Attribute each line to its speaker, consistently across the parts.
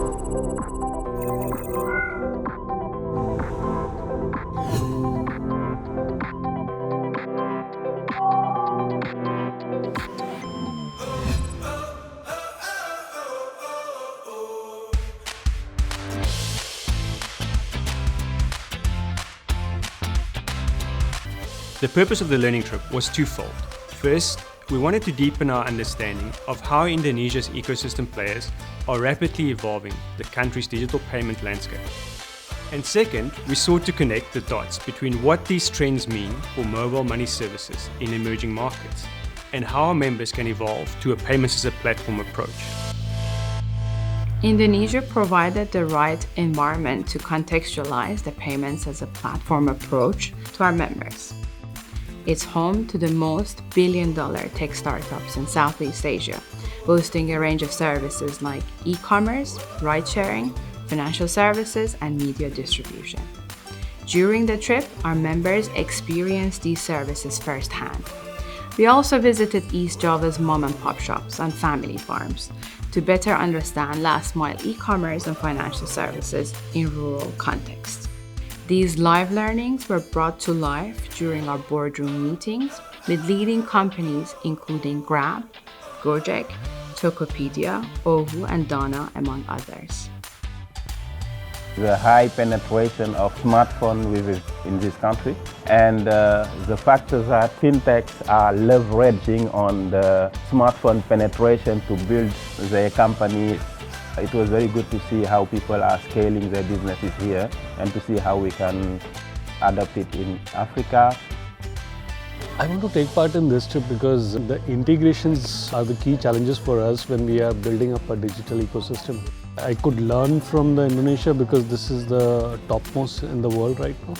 Speaker 1: The purpose of the learning trip was twofold. First, we wanted to deepen our understanding of how Indonesia's ecosystem players are rapidly evolving the country's digital payment landscape. And second, we sought to connect the dots between what these trends mean for mobile money services in emerging markets and how our members can evolve to a payments as a platform approach.
Speaker 2: Indonesia provided the right environment to contextualize the payments as a platform approach to our members. It's home to the most billion-dollar tech startups in Southeast Asia, boasting a range of services like e-commerce, ride-sharing, financial services, and media distribution. During the trip, our members experienced these services firsthand. We also visited East Java's mom-and-pop shops and family farms to better understand last-mile e-commerce and financial services in rural contexts. These live learnings were brought to life during our boardroom meetings with leading companies including Grab, Gojek, Tokopedia, Ovu, and Dana, among others.
Speaker 3: The high penetration of smartphone in this country, and the factors that fintechs are leveraging on the smartphone penetration to build their company. It was very good to see how people are scaling their businesses here and to see how we can adapt it in Africa.
Speaker 4: I want to take part in this trip because the integrations are the key challenges for us when we are building up a digital ecosystem. I could learn from the Indonesia because this is the topmost in the world right now.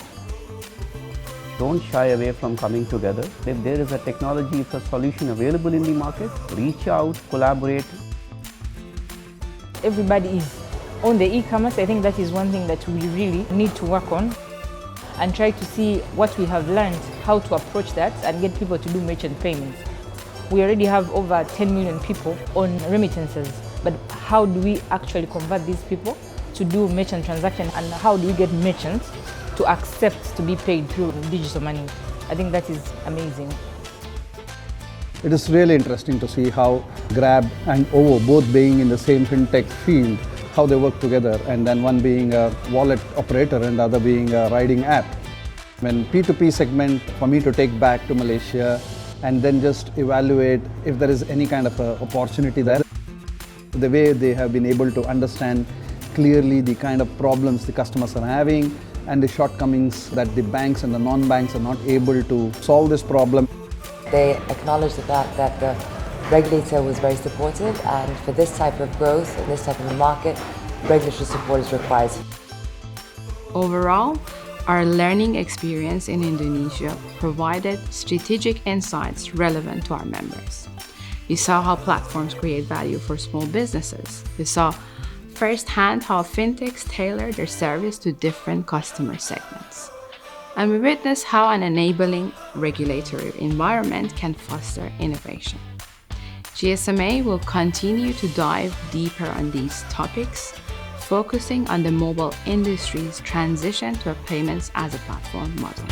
Speaker 5: Don't shy away from coming together. If there is a technology, if a solution available in the market, reach out, collaborate.
Speaker 6: Everybody is on the e-commerce. I think that is one thing that we really need to work on and try to see what we have learned, how to approach that and get people to do merchant payments. We already have over 10 million people on remittances, but how do we actually convert these people to do merchant transactions, and how do we get merchants to accept to be paid through digital money? I think that is amazing.
Speaker 7: It is really interesting to see how Grab and Ovo, both being in the same fintech field, how they work together, and then one being a wallet operator and the other being a riding app. When P2P segment for me to take back to Malaysia and then just evaluate if there is any kind of a opportunity there. The way they have been able to understand clearly the kind of problems the customers are having and the shortcomings that the banks and the non-banks are not able to solve this problem.
Speaker 8: They acknowledged the fact that the regulator was very supportive, and for this type of growth and this type of a market, regulatory support is required.
Speaker 2: Overall, our learning experience in Indonesia provided strategic insights relevant to our members. We saw how platforms create value for small businesses. We saw firsthand how fintechs tailor their service to different customer segments. And we witnessed how an enabling regulatory environment can foster innovation. GSMA will continue to dive deeper on these topics, focusing on the mobile industry's transition to a payments as a platform model.